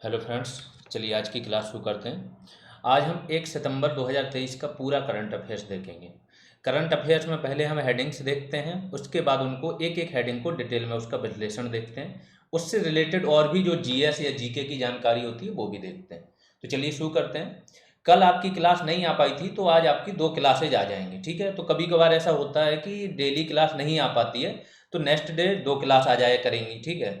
Hello friends, चलिए आज की क्लास शुरू करते हैं। आज हम 1 सितंबर 2023 का पूरा करंट अफेयर्स देखेंगे। करंट अफेयर्स में पहले हम हेडिंग्स देखते हैं, उसके बाद उनको एक एक हेडिंग को डिटेल में उसका विश्लेषण देखते हैं। उससे रिलेटेड और भी जो जीएस या जीके की जानकारी होती है वो भी देखते हैं। तो चलिए शुरू करते हैं। कल आपकी क्लास नहीं आ पाई थी तो आज आपकी 2 क्लासेज आ जाएंगी, ठीक है। तो कभी कभार ऐसा होता है कि डेली क्लास नहीं आ पाती है, तो नेक्स्ट डे 2 क्लास आ जाया करेंगी, ठीक है।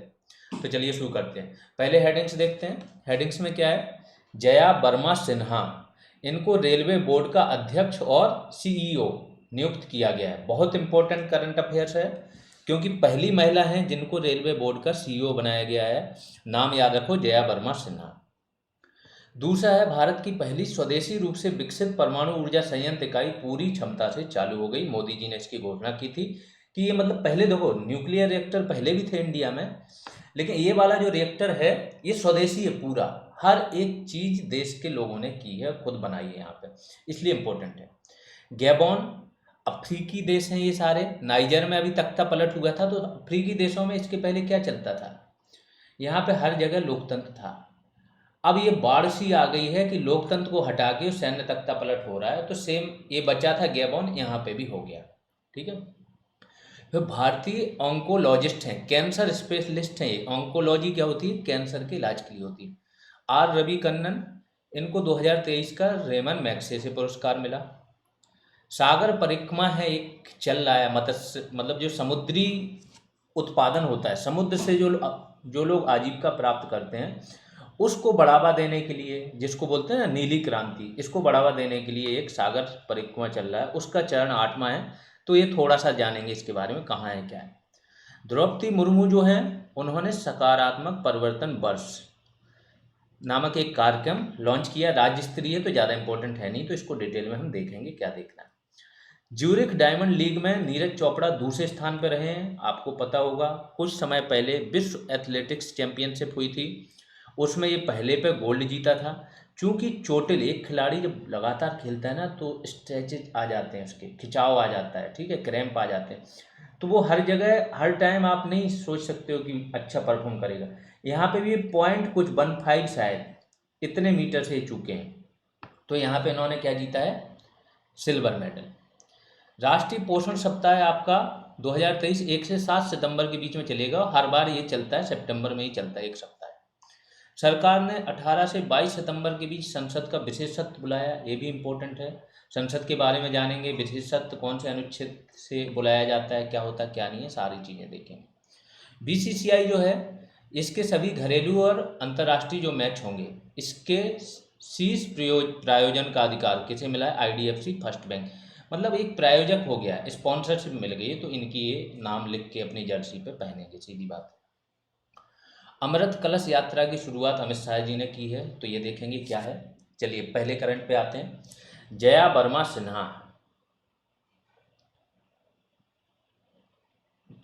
तो चलिए शुरू करते हैं। पहले हेडिंग्स देखते हैं। हेडिंग्स में क्या है? जया वर्मा सिन्हा, इनको रेलवे बोर्ड का अध्यक्ष और सीईओ नियुक्त किया गया है। बहुत इंपॉर्टेंट करंट अफेयर्स है, क्योंकि पहली महिला हैं जिनको रेलवे बोर्ड का सीईओ बनाया गया है। नाम याद रखो, जया वर्मा सिन्हा। दूसरा है, भारत की पहली स्वदेशी रूप से विकसित परमाणु ऊर्जा संयंत्र इकाई पूरी क्षमता से चालू हो गई। मोदी जी ने इसकी घोषणा की थी कि ये मतलब पहले देखो न्यूक्लियर रिएक्टर पहले भी थे इंडिया में, लेकिन ये वाला जो रिएक्टर है ये स्वदेशी है पूरा। हर एक चीज देश के लोगों ने की है, खुद बनाई है यहाँ पे, इसलिए इंपॉर्टेंट है। गैबोन, अफ्रीकी देश हैं ये सारे। नाइजर में अभी तख्ता पलट हुआ था, तो अफ्रीकी देशों में इसके पहले क्या चलता था? यहाँ पे हर जगह लोकतंत्र था। अब ये बाढ़ सी आ गई है कि लोकतंत्र को हटा के सैन्य तख्ता पलट हो रहा है, तो सेम ये बचा था गैबोन, यहाँ पे भी हो गया, ठीक है। फिर भारतीय ऑन्कोलॉजिस्ट हैं, कैंसर स्पेशलिस्ट हैं। ये ऑन्कोलॉजी क्या होती है? कैंसर के इलाज के लिए होती है। आर रवि कन्नन, इनको 2023 का रेमन मैग्सेसे पुरस्कार मिला। सागर परिक्रमा है, एक चल रहा है मत्स्य, मतलब जो समुद्री उत्पादन होता है, समुद्र से जो लोग आजीविका प्राप्त करते हैं, उसको बढ़ावा देने के लिए, जिसको बोलते हैं ना नीली क्रांति, इसको बढ़ावा देने के लिए एक सागर परिक्रमा चल रहा है। उसका चरण 8वां है, तो ये थोड़ा सा जानेंगे इसके बारे में, कहाँ है क्या है। द्रौपदी मुर्मू जो है, उन्होंने सकारात्मक परिवर्तन वर्ष नामक एक कार्यक्रम लॉन्च किया। राज्य स्तरीय तो ज़्यादा इंपॉर्टेंट है नहीं, तो इसको डिटेल में हम देखेंगे क्या देखना है। ज्यूरिख डायमंड लीग में नीरज चोपड़ा दूसरे स्थान पर रहे हैं। आपको पता होगा कुछ समय पहले विश्व एथलेटिक्स चैंपियनशिप हुई थी, उसमें ये पहले पे गोल्ड जीता था। चूंकि चोटिल, एक खिलाड़ी जब लगातार खेलता है ना तो स्ट्रेचेज आ जाते हैं, उसके खिंचाव आ जाता है, ठीक है, क्रैम्प आ जाते हैं। तो वो हर जगह हर टाइम आप नहीं सोच सकते हो कि अच्छा परफॉर्म करेगा। यहाँ पे भी ये पॉइंट कुछ 15 शायद इतने मीटर से चूके हैं, तो यहाँ पे इन्होंने क्या जीता है? Silver medal. राष्ट्रीय पोषण सप्ताह है आपका 2023, 1 से 7 सितंबर के बीच में चलेगा। हर बार ये चलता है, सितंबर में ही चलता है, एक सप्ताह है। सरकार ने 18 से 22 सितंबर के बीच संसद का विशेष सत्र बुलाया, ये भी इम्पोर्टेंट है। संसद के बारे में जानेंगे, विशेष सत्र कौन से अनुच्छेद से बुलाया जाता है, क्या होता है क्या नहीं है, सारी चीज़ें देखेंगे। बीसीसीआई जो है, इसके सभी घरेलू और अंतर्राष्ट्रीय जो मैच होंगे, इसके शीर्ष प्रायोजन का अधिकार किसे मिला है? आईडीएफसी फर्स्ट बैंक, मतलब एक प्रायोजक हो गया, स्पॉन्सरशिप मिल गई है, तो इनकी ये नाम लिख के अपनी जर्सी पे पहनेंगे, सीधी बात है। अमृत कलश यात्रा की शुरुआत अमित शाह जी ने की है, तो ये देखेंगे क्या है। चलिए पहले करंट पे आते हैं। जया वर्मा सिन्हा,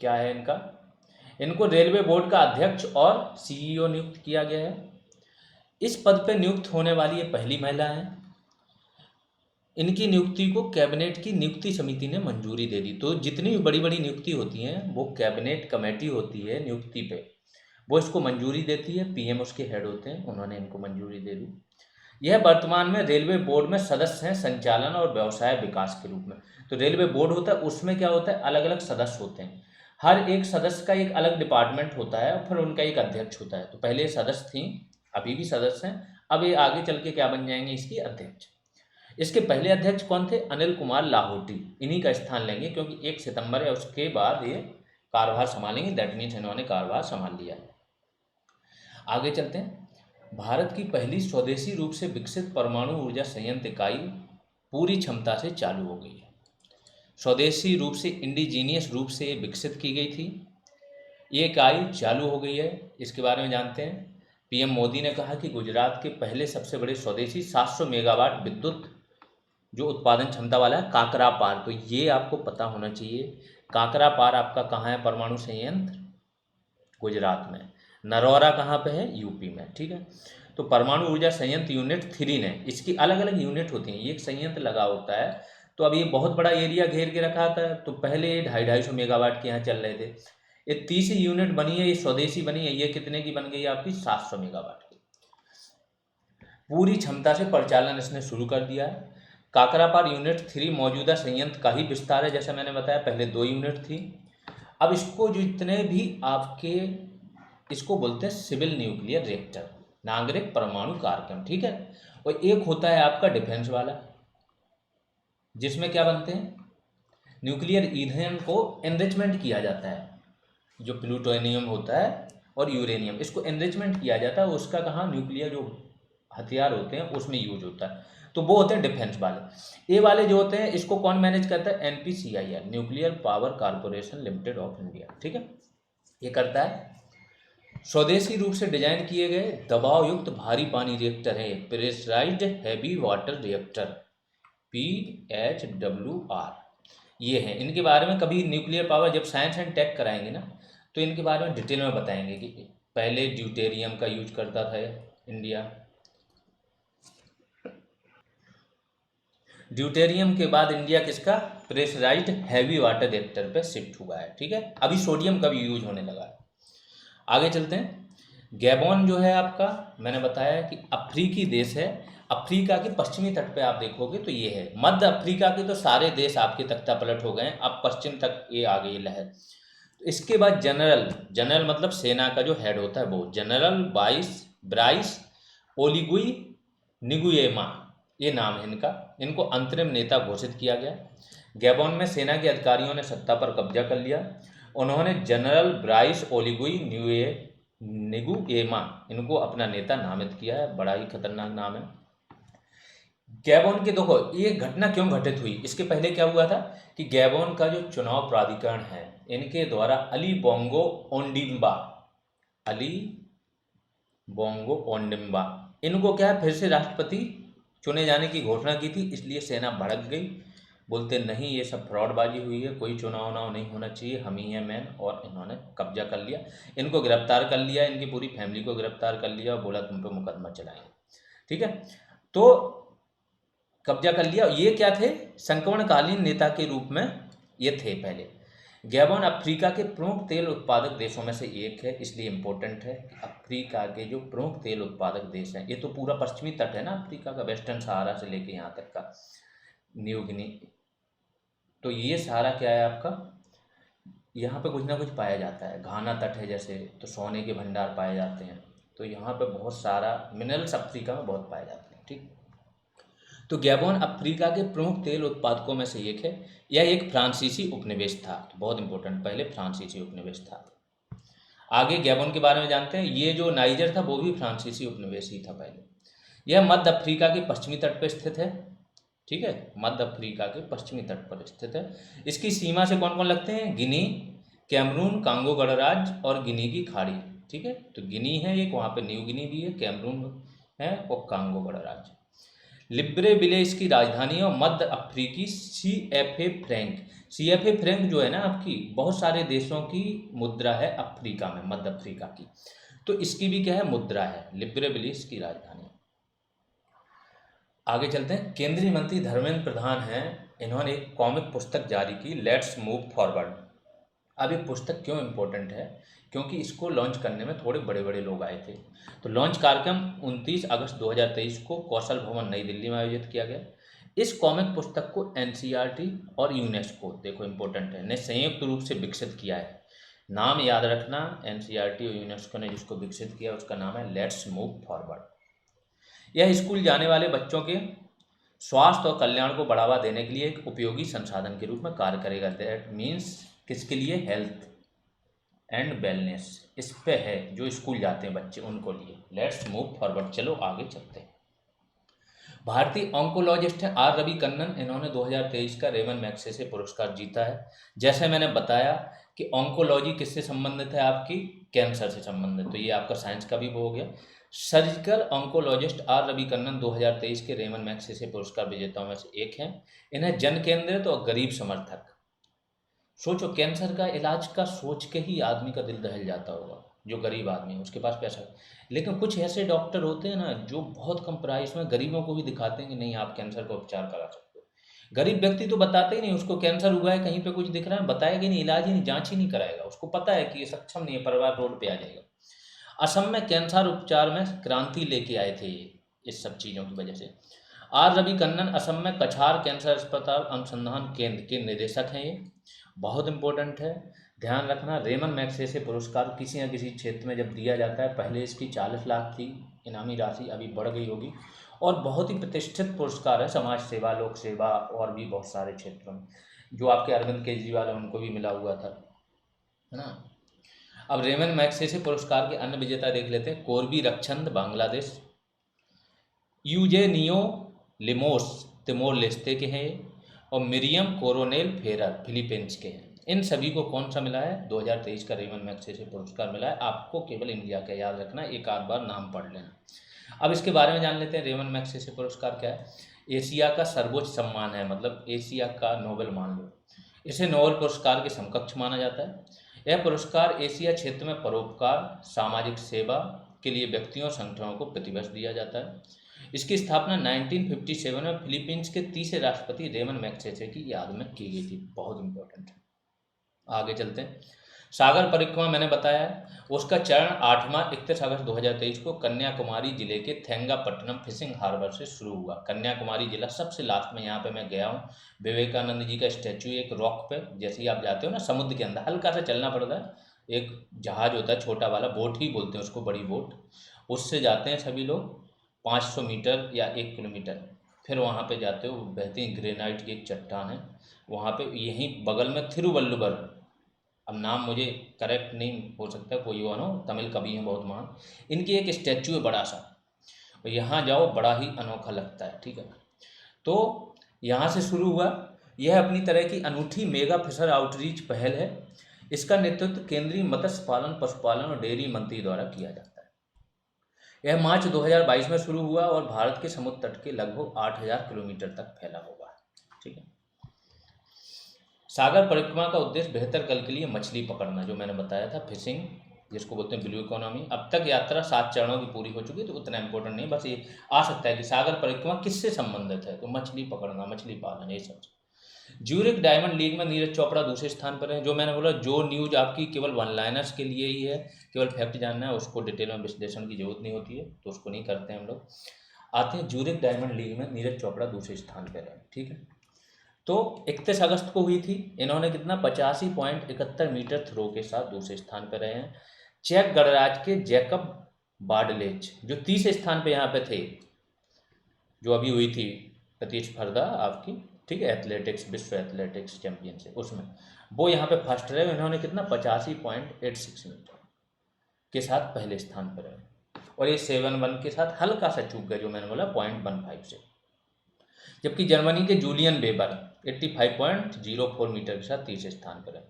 क्या है इनका? इनको रेलवे बोर्ड का अध्यक्ष और सीईओ नियुक्त किया गया है। इस पद पर नियुक्त होने वाली ये पहली महिला है। इनकी नियुक्ति को कैबिनेट की नियुक्ति समिति ने मंजूरी दे दी। तो जितनी भी बड़ी बड़ी नियुक्ति होती हैं, वो कैबिनेट कमेटी होती है नियुक्ति पे, वो इसको मंजूरी देती है। पीएम उसके हेड होते हैं, उन्होंने इनको मंजूरी दे दी। यह वर्तमान में रेलवे बोर्ड में सदस्य हैं, संचालन और व्यवसाय विकास के रूप में। तो रेलवे बोर्ड होता है, उसमें क्या होता है, अलग अलग सदस्य होते हैं। हर एक सदस्य का एक अलग डिपार्टमेंट होता है, और फिर उनका एक अध्यक्ष होता है। तो पहले सदस्य थी, अभी भी सदस्य हैं, अब ये आगे चल के क्या बन जाएंगे? इसकी अध्यक्ष। इसके पहले अध्यक्ष कौन थे? अनिल कुमार लाहौटी, इन्हीं का स्थान लेंगे, क्योंकि 1 सितंबर है, उसके बाद ये कार्यभार संभालेंगे। दैट मीन्स इन्होंने कार्यभार संभाल लिया है। आगे चलते हैं। भारत की पहली स्वदेशी रूप से विकसित परमाणु ऊर्जा संयंत्र इकाई पूरी क्षमता से चालू हो गई है। स्वदेशी रूप से, इंडिजीनियस रूप से विकसित की गई थी, ये इकाई चालू हो गई है। इसके बारे में जानते हैं। पीएम मोदी ने कहा कि गुजरात के पहले सबसे बड़े स्वदेशी 700 मेगावाट विद्युत जो उत्पादन क्षमता वाला है, काकरा पार, तो ये आपको पता होना चाहिए। काकरा पार आपका कहाँ है? परमाणु संयंत्र गुजरात में। नरौरा कहाँ पे है? यूपी में, ठीक है। तो परमाणु ऊर्जा संयंत्र यूनिट 3 ने, इसकी अलग अलग यूनिट होती हैं, ये एक संयंत्र लगा होता है। तो अब ये बहुत बड़ा एरिया घेर के रखा था, तो पहले 250-250 मेगावाट के यहाँ चल रहे थे। ये तीसरी यूनिट बनी है, ये स्वदेशी बनी है, ये कितने की बन गई? आपकी 700 मेगावाट की। पूरी क्षमता से परिचालन इसने शुरू कर दिया है। काकरापार यूनिट 3 मौजूदा संयंत्र का ही विस्तार है, जैसा मैंने बताया, पहले 2 यूनिट थी। अब इसको जितने भी आपके, इसको बोलते हैं सिविल न्यूक्लियर रिएक्टर, नागरिक परमाणु कार्यक्रम, ठीक है। और एक होता है आपका डिफेंस वाला, जिसमें क्या बनते हैं, न्यूक्लियर ईंधन को एनरिचमेंट किया जाता है। जो प्लूटोनियम होता है और यूरेनियम, इसको एनरिचमेंट किया जाता है, उसका कहाँ, न्यूक्लियर जो हथियार होते हैं उसमें यूज होता है। तो वो होते हैं डिफेंस वाले। ए वाले जो होते हैं, इसको कौन मैनेज करता है, NPCIL, nuclear power corporation limited of India, ठीक है, ये करता है। स्वदेशी रूप से डिजाइन किए गए दबाव युक्त भारी पानी रिएक्टर है, pressurized heavy water reactor, PHWR, ये हैं। इनके बारे में कभी न्यूक्लियर पावर जब साइंस एंड टेक कराएंगे ना, तो इनके बारे में डिटेल में बताएंगे कि पहले ड्यूटेरियम का यूज करता था इंडिया, ड्यूटेरियम के बाद इंडिया किसका, प्रेशराइज्ड हैवी वाटर रिएक्टर पे शिफ्ट हुआ है, ठीक है। अभी सोडियम का भी यूज होने लगा है। आगे चलते हैं। गैबोन जो है आपका, मैंने बताया कि अफ्रीकी देश है। अफ्रीका के पश्चिमी तट पे आप देखोगे तो ये है। मध्य अफ्रीका के तो सारे देश आपके तख्ता पलट हो गए हैं, अब पश्चिम तक ये आ गई लहर। तो इसके बाद जनरल मतलब सेना का जो हेड होता है वो जनरल ब्राइस ओलिगुई निगुएमा, ये नाम है इनका। इनको अंतरिम नेता घोषित किया गया। गैबोन में सेना के अधिकारियों ने सत्ता पर कब्जा कर लिया। उन्होंने जनरल ब्राइस ओलिगुई निगुएमा इनको अपना नेता नामित किया है। बड़ा ही खतरनाक नाम है। गैबोन के, देखो ये घटना क्यों घटित हुई, इसके पहले क्या हुआ था कि गैबोन का जो चुनाव प्राधिकरण है, इनके द्वारा अली बोंगो ओंडिम्बा इनको क्या है, फिर से राष्ट्रपति चुने जाने की घोषणा की थी। इसलिए सेना भड़क गई, बोलते नहीं ये सब फ्रॉडबाजी हुई है, कोई चुनाव नहीं होना चाहिए, हम ही हैं मैन, और इन्होंने कब्जा कर लिया। इनको गिरफ्तार कर लिया, इनकी पूरी फैमिली को गिरफ्तार कर लिया और बोला तुम पे मुकदमा चलाएंगे, ठीक है। तो कब्जा कर लिया। ये क्या थे, संक्रमणकालीन नेता के रूप में ये थे पहले। गैबोन अफ्रीका के प्रमुख तेल उत्पादक देशों में से एक है, इसलिए इम्पोर्टेंट है कि अफ्रीका के जो प्रमुख तेल उत्पादक देश हैं, ये तो पूरा पश्चिमी तट है ना अफ्रीका का, वेस्टर्न सहारा से लेके यहाँ तक का न्यू गिनी, तो ये सारा क्या है आपका, यहाँ पे कुछ ना कुछ पाया जाता है। घाना तट है जैसे, तो सोने के भंडार पाए जाते हैं, तो यहाँ पे बहुत सारा मिनरल्स अफ्रीका में बहुत पाए जाते हैं, ठीक। तो गैबोन अफ्रीका के प्रमुख तेल उत्पादकों में से एक है। यह एक फ्रांसीसी उपनिवेश था, तो बहुत इंपॉर्टेंट, पहले फ्रांसीसी उपनिवेश था। आगे गैबोन के बारे में जानते हैं। ये जो नाइजर था वो भी फ्रांसीसी उपनिवेश ही था पहले। यह मध्य अफ्रीका के पश्चिमी तट पर स्थित है, ठीक है, मध्य अफ्रीका के पश्चिमी तट पर स्थित है। इसकी सीमा से कौन कौन लगते हैं, गिनी, कैमरून, कांगो गणराज्य और गिनी की खाड़ी, ठीक है। तो गिनी है एक, वहाँ पे न्यू गिनी भी है, कैमरून है और कांगो गणराज्य। लिब्रेविले इसकी राजधानी है और मध्य अफ्रीकी CFA फ्रैंक जो है ना आपकी, बहुत सारे देशों की मुद्रा है अफ्रीका में, मध्य अफ्रीका की, तो इसकी भी क्या है, मुद्रा है। लिब्रेविले इसकी राजधानी। आगे चलते हैं। केंद्रीय मंत्री धर्मेंद्र प्रधान हैं, इन्होंने एक कॉमिक पुस्तक जारी की, लेट्स मूव फॉरवर्ड। अब ये पुस्तक क्यों इम्पोर्टेंट है, क्योंकि इसको लॉन्च करने में थोड़े बड़े बड़े लोग आए थे। तो लॉन्च कार्यक्रम 29 अगस्त 2023 को कौशल भवन नई दिल्ली में आयोजित किया गया। इस कॉमिक पुस्तक को NCERT और यूनेस्को, देखो इम्पोर्टेंट है, ने संयुक्त रूप से विकसित किया है। नाम याद रखना, NCERT और यूनेस्को ने जिसको विकसित किया उसका नाम है लेट्स मूव फॉरवर्ड। यह स्कूल जाने वाले बच्चों के स्वास्थ्य और कल्याण को बढ़ावा देने के लिए एक उपयोगी संसाधन के रूप में कार्य करेगा। दैट मीन्स किसके लिए, हेल्थ एंड वेलनेस, इस पे है, जो स्कूल जाते हैं बच्चे उनको लिए। लेट्स मूव फॉरवर्ड, चलो आगे चलते हैं। भारतीय ऑन्कोलॉजिस्ट हैं R रवि कन्नन, इन्होंने 2023 का रेमन मैग्सेसे पुरस्कार जीता है। जैसे मैंने बताया कि ऑन्कोलॉजी किससे संबंधित है, आपकी कैंसर से संबंधित, तो ये आपका साइंस का भी वो हो गया। Surgical oncologist R Ravi Kannan 2023 के रेमन मैग्सेसे पुरस्कार विजेताओं में से एक हैं। इन्हें जन केंद्रित और गरीब समर्थक, सोचो कैंसर का इलाज का सोच के ही आदमी का दिल दहल जाता होगा, जो गरीब आदमी है उसके पास पैसा है। लेकिन कुछ ऐसे डॉक्टर होते हैं ना जो बहुत कम प्राइस में गरीबों को भी दिखाते हैं कि नहीं आप कैंसर का उपचार करा सकते हो। गरीब व्यक्ति तो बताते ही नहीं, उसको कैंसर हुआ है कहीं पे कुछ दिख रहा है, बताएगा नहीं, इलाज ही नहीं, जांच ही नहीं कराएगा, उसको पता है कि ये सक्षम नहीं है, परिवार रोड पे आ जाएगा। असम में कैंसर उपचार में क्रांति लेके आए थे ये, इस सब चीज़ों की वजह से। आर रवि कन्नन असम में कछार कैंसर अस्पताल अनुसंधान केंद्र के निदेशक हैं। ये बहुत इंपॉर्टेंट है, ध्यान रखना। रेमन मैग्सेसे पुरस्कार किसी न किसी क्षेत्र में जब दिया जाता है, पहले इसकी 40 लाख थी इनामी राशि, अभी बढ़ गई होगी, और बहुत ही प्रतिष्ठित पुरस्कार है, समाज सेवा, लोक सेवा और भी बहुत सारे क्षेत्रों में। जो आपके अरविंद केजरीवाल है उनको भी मिला हुआ था, है ना। अब रेमन मैग्सेसे पुरस्कार के अन्य विजेता देख लेते हैं। Korbi रक्षंद Bangladesh, Eugenio लिमोस Timor Leste के हैं, और मिरियम कोरोनेल फेरर फिलीपींस के हैं। इन सभी को कौन सा मिला है? 2023 का रेमन मैग्सेसे पुरस्कार मिला है। आपको केवल इंडिया का याद रखना, एक आध बार नाम पढ़ लेना। अब इसके बारे में जान लेते हैं। रेमन मैग्सेसे पुरस्कार क्या है? एशिया का सर्वोच्च सम्मान है, मतलब एशिया का नोबेल मान लो। इसे नोबेल पुरस्कार के समकक्ष माना जाता है। यह पुरस्कार एशिया क्षेत्र में परोपकार, सामाजिक सेवा के लिए व्यक्तियों और संगठनों को प्रतिवर्ष दिया जाता है। इसकी स्थापना 1957 में फिलीपींस के तीसरे राष्ट्रपति रेमन मैग्सेसे की याद में की गई थी। बहुत इंपॉर्टेंट है। आगे चलते हैं। सागर परिक्रमा मैंने बताया है, उसका चरण 8वां 31 अगस्त 2023 को कन्याकुमारी जिले के थेंगापट्टनम फिशिंग हार्बर से शुरू हुआ। कन्याकुमारी जिला सबसे लास्ट में, यहाँ पे मैं गया हूँ। विवेकानंद जी का स्टैचू एक रॉक पे, जैसे ही आप जाते हो ना समुद्र के अंदर, हल्का सा चलना पड़ता है। एक जहाज होता है छोटा वाला, बोट ही बोलते हैं उसको, बड़ी बोट, उससे जाते हैं सभी लोग 500 मीटर या 1 किलोमीटर। फिर वहाँ पे जाते हो, बहती ग्रेनाइट की एक चट्टान है वहाँ पे, यहीं बगल में थिरुवल्लुवर, अब नाम मुझे करेक्ट नहीं हो सकता, कोई वो हो, तमिल कवि हैं बहुत महान, इनकी एक स्टैचू है बड़ा सा, और यहाँ जाओ, बड़ा ही अनोखा लगता है। ठीक है, तो यहाँ से शुरू हुआ। यह अपनी तरह की अनूठी मेगा फिशर आउटरीच पहल है। इसका नेतृत्व केंद्रीय मत्स्य पालन, पशुपालन और डेयरी मंत्री द्वारा किया जाता है। यह मार्च 2022 में शुरू हुआ और भारत के समुद्र तट के लगभग 8000 किलोमीटर तक फैला हुआ है। ठीक है। सागर परिक्रमा का उद्देश्य बेहतर कल के लिए मछली पकड़ना, जो मैंने बताया था, फिशिंग, जिसको बोलते हैं ब्लू इकोनॉमी। अब तक यात्रा 7 चरणों की पूरी हो चुकी है, तो उतना इंपॉर्टेंट नहीं, बस ये आ सकता है कि सागर परिक्रमा किससे संबंधित है, तो मछली पकड़ना, मछली पालन, ये सब। ज्यूरिक डायमंड लीग में नीरज चोपड़ा दूसरे स्थान पर है। जो मैंने बोला, जो न्यूज आपकी केवल वन लाइनर्स के लिए ही है, केवल फैक्ट जानना है, उसको डिटेल में विश्लेषण की जरूरत नहीं होती है, तो उसको नहीं करते हैं हम लोग। आते हैं, ज्यूरिक डायमंड लीग में नीरज चोपड़ा दूसरे स्थान पर है। ठीक है, तो 31 अगस्त को हुई थी। इन्होंने कितना 85.71 मीटर थ्रो के साथ दूसरे स्थान पर रहे हैं। चेक गणराज्य के जैकब बार्डलेच, जो तीसरे स्थान पे यहाँ पे थे, जो अभी हुई थी प्रतिस्पर्धा आपकी, ठीक है, एथलेटिक्स, विश्व एथलेटिक्स चैंपियनशिप, उसमें वो यहाँ पे फर्स्ट रहे। इन्होंने कितना 85.86 मीटर के साथ पहले स्थान पर रहे, और ये 7-1 के साथ हल्का सा चूक गए, जो मैंने बोला 0.15 से। जबकि जर्मनी के जूलियन वेबर 85.04 मीटर के साथ तीसरे स्थान पर है।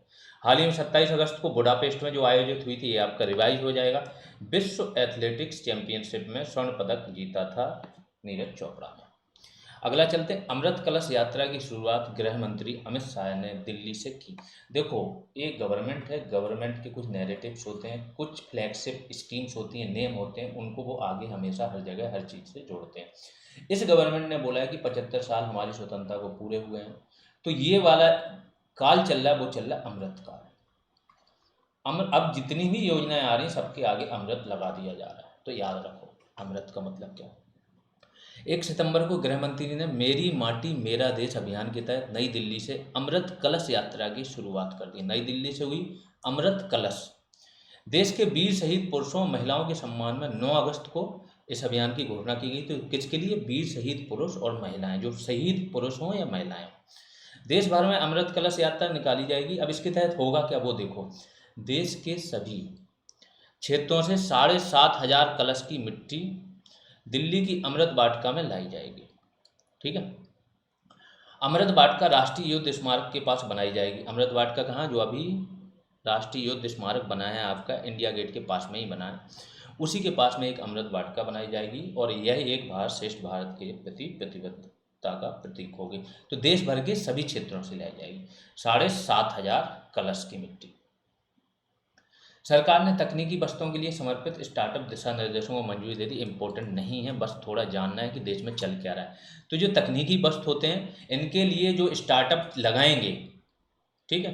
हाल ही में 27 अगस्त को बुडापेस्ट में जो आयोजित हुई थी, ये आपका रिवाइज हो जाएगा, विश्व एथलेटिक्स चैंपियनशिप में स्वर्ण पदक जीता था नीरज चोपड़ा ने। अगला चलते हैं, अमृत कलश यात्रा की शुरुआत गृह मंत्री अमित शाह ने दिल्ली से की। देखो, ये गवर्नमेंट है, गवर्नमेंट के कुछ नैरेटिव्स होते हैं, कुछ फ्लैगशिप स्कीम्स होती हैं, नेम होते हैं, उनको वो आगे हमेशा हर जगह हर चीज़ से जोड़ते हैं। इस गवर्नमेंट ने बोला है कि 75 साल हमारी स्वतंत्रता को पूरे हुए हैं, तो ये वाला काल चल रहा है, वो चल रहा है अमृत काल। अब जितनी भी योजनाएं आ रही, सबके आगे अमृत लगा दिया जा रहा है, तो याद रखो अमृत का मतलब क्या है। 1 सितंबर को गृह मंत्री ने मेरी माटी मेरा देश अभियान के तहत नई दिल्ली से अमृत कलश यात्रा की शुरुआत कर दी। नई दिल्ली से हुई अमृत कलश। देश के वीर शहीद पुरुषों महिलाओं के सम्मान में 9 अगस्त को इस अभियान की घोषणा की गई। तो किसके लिए? वीर शहीद पुरुष और महिलाएं, जो शहीद पुरुष हों या महिलाएं। देश भर में अमृत कलश यात्रा निकाली जाएगी। अब इसके तहत होगा क्या, वो देखो। देश के सभी क्षेत्रों से 7500 कलश की मिट्टी दिल्ली की अमृत वाटिका में लाई जाएगी। ठीक है, अमृत वाटिका राष्ट्रीय युद्ध स्मारक के पास बनाई जाएगी। अमृत वाटिका कहाँ? जो अभी राष्ट्रीय युद्ध स्मारक बना है आपका, इंडिया गेट के पास में ही बना है, उसी के पास में एक अमृत वाटिका बनाई जाएगी, और यह एक भारत श्रेष्ठ भारत के प्रति प्रतिबद्धता का प्रतीक होगी। तो देश भर के सभी क्षेत्रों से लाई जाएगी 7500 कलश की मिट्टी। सरकार ने तकनीकी वस्तुओं के लिए समर्पित स्टार्टअप दिशा निर्देशों को मंजूरी दे दी। इंपॉर्टेंट नहीं है, बस थोड़ा जानना है कि देश में चल क्या रहा है। तो जो तकनीकी वस्तु होते हैं, इनके लिए जो स्टार्टअप लगाएंगे, ठीक है,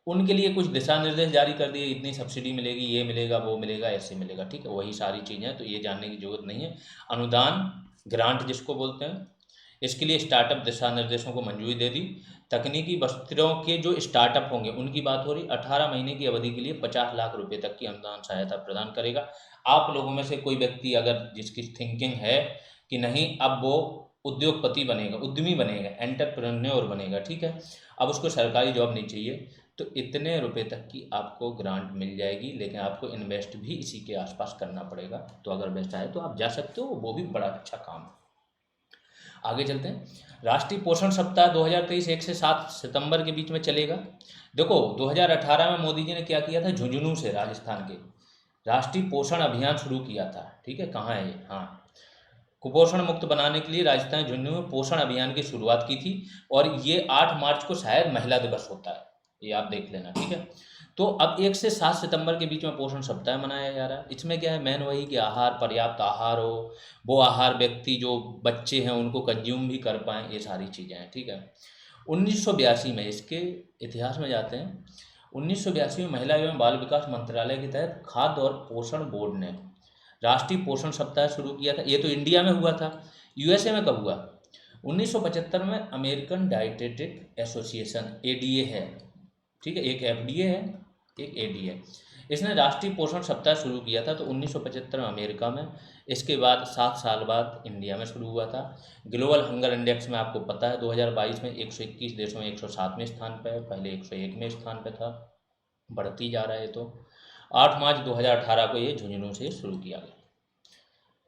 उनके लिए कुछ दिशा निर्देश जारी कर दिए, इतनी सब्सिडी मिलेगी, ये मिलेगा, वो मिलेगा, ऐसे मिलेगा, ठीक है, वही सारी चीज़ें हैं, तो ये जानने की जरूरत नहीं है। अनुदान, ग्रांट जिसको बोलते हैं, इसके लिए स्टार्टअप दिशा निर्देशों को मंजूरी दे दी। तकनीकी वस्त्रों के जो स्टार्टअप होंगे उनकी बात हो रही, 18 महीने की अवधि के लिए 50 लाख रुपए तक की अनुदान सहायता प्रदान करेगा। आप लोगों में से कोई व्यक्ति अगर जिसकी थिंकिंग है कि नहीं अब वो उद्योगपति बनेगा, उद्यमी बनेगा, एंटरप्रेन्योर बनेगा, ठीक है, अब उसको सरकारी जॉब नहीं चाहिए, तो इतने रुपए तक की आपको ग्रांट मिल जाएगी, लेकिन आपको इन्वेस्ट भी इसी के आसपास करना पड़ेगा। तो अगर वैसा है तो आप जा सकते हो, वो भी बड़ा अच्छा काम है। आगे चलते हैं। राष्ट्रीय पोषण सप्ताह 2023 1 से 7 सितंबर के बीच में चलेगा। देखो 2018 में मोदी जी ने क्या किया था, झुंझुनू से राजस्थान के राष्ट्रीय पोषण अभियान शुरू किया था, ठीक है, कहाँ है ये, हाँ, कुपोषण मुक्त बनाने के लिए राजस्थान झुंझुनू में पोषण अभियान की शुरुआत की थी, और ये 8 मार्च को शायद महिला दिवस होता है, ये आप देख लेना, ठीक है। तो अब 1 से 7 सितंबर के बीच में पोषण सप्ताह मनाया जा रहा है। इसमें क्या है, मेन वही कि आहार, पर्याप्त आहार हो, वो आहार व्यक्ति जो बच्चे हैं उनको कंज्यूम भी कर पाएँ, ये सारी चीज़ें हैं, ठीक है। 1982 में, इसके इतिहास में जाते हैं, 1982 में महिला एवं बाल विकास मंत्रालय के तहत खाद्य और पोषण बोर्ड ने राष्ट्रीय पोषण सप्ताह शुरू किया था। ये तो इंडिया में हुआ था, यूएसए में कब हुआ, 1975 में अमेरिकन डाइटेटिक एसोसिएशन, एडीए है, ठीक है, एक एफडीए है, एक एडीए, इसने राष्ट्रीय पोषण सप्ताह शुरू किया था, तो 1975 में अमेरिका में, इसके बाद 7 साल बाद इंडिया में शुरू हुआ था। ग्लोबल हंगर इंडेक्स में आपको पता है 2022 में 121 देशों में 107वें स्थान पर है, पहले 101वें स्थान पर था, बढ़ती जा रहा है। तो 8 मार्च 2018 को ये झुंझुनू से शुरू किया गया।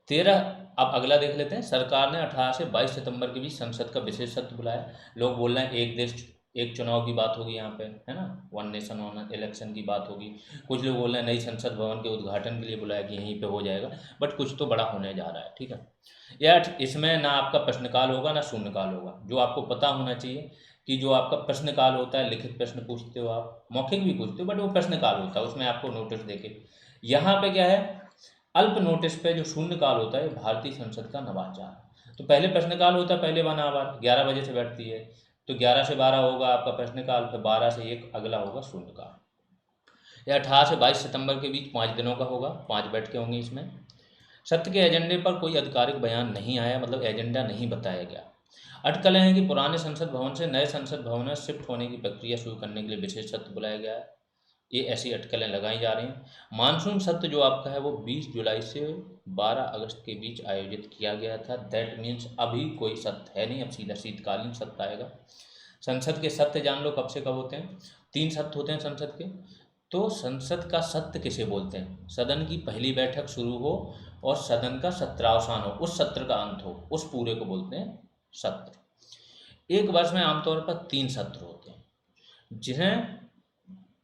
13, अब अगला देख लेते हैं। सरकार ने 18 से 22 सितंबर के बीच संसद का विशेष सत्र बुलाया। लोग बोल रहे हैं एक देश एक चुनाव की बात होगी यहाँ पे, है ना, वन नेशन वन इलेक्शन की बात होगी। कुछ लोग बोल रहे हैं नई संसद भवन के उद्घाटन के लिए बुलाया कि यहीं पे हो जाएगा, बट कुछ तो बड़ा होने जा रहा है, ठीक है। यार इसमें ना आपका प्रश्नकाल होगा ना शून्यकाल होगा, जो आपको पता होना चाहिए कि जो आपका प्रश्नकाल होता है, लिखित प्रश्न पूछते हो आप, मौखिक भी पूछते हो, बट वो प्रश्नकाल होता है, उसमें आपको नोटिस देके। यहाँ पे क्या है, अल्प नोटिस पे जो शून्यकाल होता है भारतीय संसद का नवाचार। तो पहले प्रश्नकाल होता है, पहले 1 आवर 11 बजे से बैठती है, तो 11 से 12 होगा आपका प्रश्नकाल, फिर 12 से 1 अगला होगा शून्यकाल। यह 18 से 22 सितंबर के बीच 5 दिनों का होगा, 5 बैठकें होंगी इसमें। सत्र के एजेंडे पर कोई आधिकारिक बयान नहीं आया, मतलब एजेंडा नहीं बताया गया। अटकलें हैं कि पुराने संसद भवन से नए संसद भवन में शिफ्ट होने की प्रक्रिया शुरू करने के लिए विशेष सत्र बुलाया गया है, ये ऐसी अटकलें लगाई जा रही हैं। मानसून सत्र जो आपका है वो 20 जुलाई से 12 अगस्त के बीच आयोजित किया गया था, दैट मीन्स अभी कोई सत्र है नहीं, अब सीधा शीतकालीन सत्र आएगा। संसद के सत्र जान लो कब से कब होते हैं, 3 सत्र होते हैं संसद के। तो संसद का सत्र किसे बोलते हैं, सदन की पहली बैठक शुरू हो और सदन का सत्रावसान हो, उस सत्र का अंत हो, उस पूरे को बोलते हैं सत्र। एक वर्ष में आमतौर पर 3 सत्र होते हैं, जिन्हें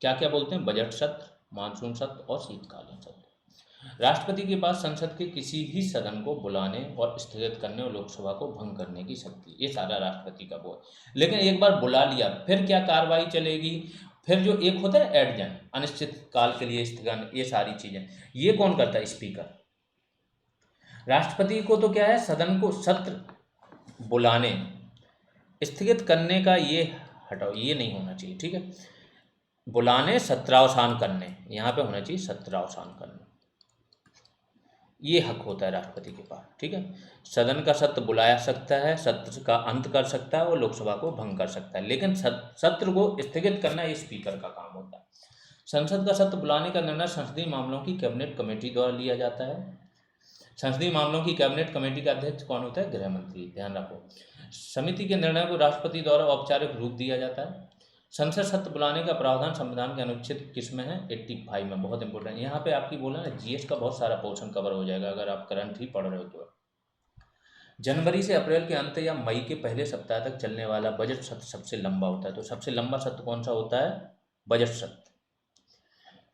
क्या क्या बोलते हैं, बजट सत्र, मानसून सत्र और शीतकालीन सत्र। राष्ट्रपति के पास संसद के किसी भी सदन को बुलाने और स्थगित करने और लोकसभा को भंग करने की शक्ति, ये सारा राष्ट्रपति का वो है। लेकिन एक बार बुला लिया फिर क्या कार्रवाई चलेगी, फिर जो एक होता है एडजन, अनिश्चित काल के लिए स्थगन, ये सारी चीजें ये कौन करता है, स्पीकर। राष्ट्रपति को तो क्या है, सदन को सत्र बुलाने, स्थगित करने का ये हटाओ, ये नहीं होना चाहिए, ठीक है, बुलाने, सत्रावसान करने, यहाँ पे होना चाहिए सत्रावसान करने, ये हक होता है राष्ट्रपति के पास, ठीक है। सदन का सत्र बुलाया सकता है, सत्र का अंत कर सकता है और लोकसभा को भंग कर सकता है, लेकिन सत्र को स्थगित करना ये स्पीकर का काम होता है। संसद का सत्र बुलाने का निर्णय संसदीय मामलों की कैबिनेट कमेटी द्वारा लिया जाता है। संसदीय मामलों की कैबिनेट कमेटी का अध्यक्ष कौन होता है, गृह मंत्री, ध्यान रखो। समिति के निर्णय को राष्ट्रपति द्वारा औपचारिक रूप दिया जाता है। संसद सत्र बुलाने का प्रावधान संविधान के अनुच्छेद किस में है, 85 में, बहुत इंपॉर्टेंट। यहाँ पे आपकी बोला ना जीएस का बहुत सारा पोर्शन कवर हो जाएगा अगर आप करंट ही पढ़ रहे हो तो। जनवरी से अप्रैल के अंत या मई के पहले सप्ताह तक चलने वाला बजट सत्र सबसे लंबा होता है। तो सबसे लंबा सत्र कौन सा होता है, बजट सत्र।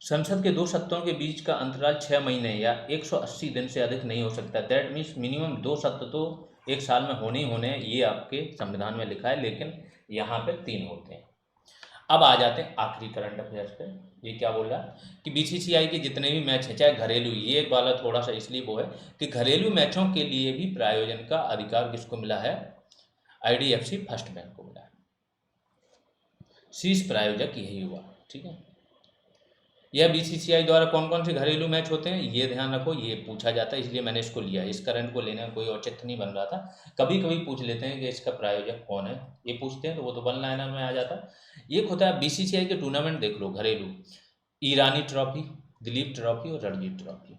संसद के 2 सत्रों के बीच का अंतराल 6 महीने या 180 दिन से अधिक नहीं हो सकता। दैट मीन्स मिनिमम 2 सत्र तो एक साल में होने ही होने हैं, ये आपके संविधान में लिखा है, लेकिन यहाँ पे 3 होते हैं। अब आ जाते हैं आखिरी करंट अफेयर्स पे। ये क्या बोल रहा है कि बीसीसीआई के जितने भी मैच हैं, चाहे घरेलू, ये वाला थोड़ा सा इसलिए वो है कि घरेलू मैचों के लिए भी प्रायोजन का अधिकार किसको मिला है, आईडीएफसी फर्स्ट बैंक को मिला है। शीर्ष प्रायोजक यही हुआ। ठीक है। यह बीसीसीआई द्वारा कौन कौन से घरेलू मैच होते हैं ये ध्यान रखो, ये पूछा जाता है, इसलिए मैंने इसको लिया। इस करंट को लेने में कोई औचित्य नहीं बन रहा था। कभी कभी पूछ लेते हैं कि इसका प्रायोजक कौन है, ये पूछते हैं तो वो तो वन लाइनर में आ जाता है। एक होता है बीसीसीआई के टूर्नामेंट, देख लो घरेलू, ईरानी ट्रॉफी, दिलीप ट्रॉफी और रणजी ट्रॉफी,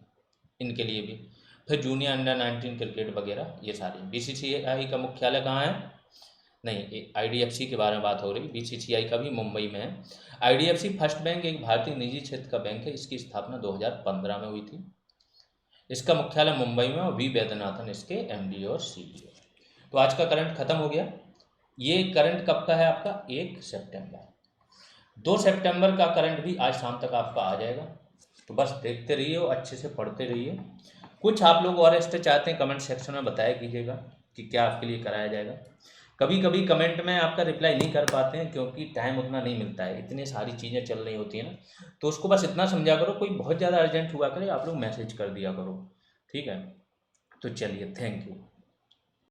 इनके लिए भी। फिर जूनियर अंडर 19 क्रिकेट वगैरह, ये सारे। बीसीसीआई का मुख्यालय कहाँ है? नहीं, आईडीएफसी के बारे में बात हो रही, बीसीसीआई का भी मुंबई में है। आईडीएफसी फर्स्ट बैंक एक भारतीय निजी क्षेत्र का बैंक है, इसकी स्थापना 2015 में हुई थी। इसका मुख्यालय मुंबई में और वी वैद्यनाथन इसके एमडी और सीईओ। तो आज का करंट खत्म हो गया। ये करंट कब का है आपका? 1 सितंबर। 2 सितंबर का करंट भी आज शाम तक आपका आ जाएगा। तो बस देखते रहिए और अच्छे से पढ़ते रहिए। कुछ आप लोग और एक्स्ट्रा चाहते हैं कमेंट सेक्शन में बताया कीजिएगा कि क्या आपके लिए कराया जाएगा। कभी कभी कमेंट में आपका रिप्लाई नहीं कर पाते हैं क्योंकि टाइम उतना नहीं मिलता है, इतनी सारी चीज़ें चल रही होती हैं ना, तो उसको बस इतना समझा करो, कोई बहुत ज़्यादा अर्जेंट हुआ करे आप लोग मैसेज कर दिया करो, ठीक है। तो चलिए, थैंक यू।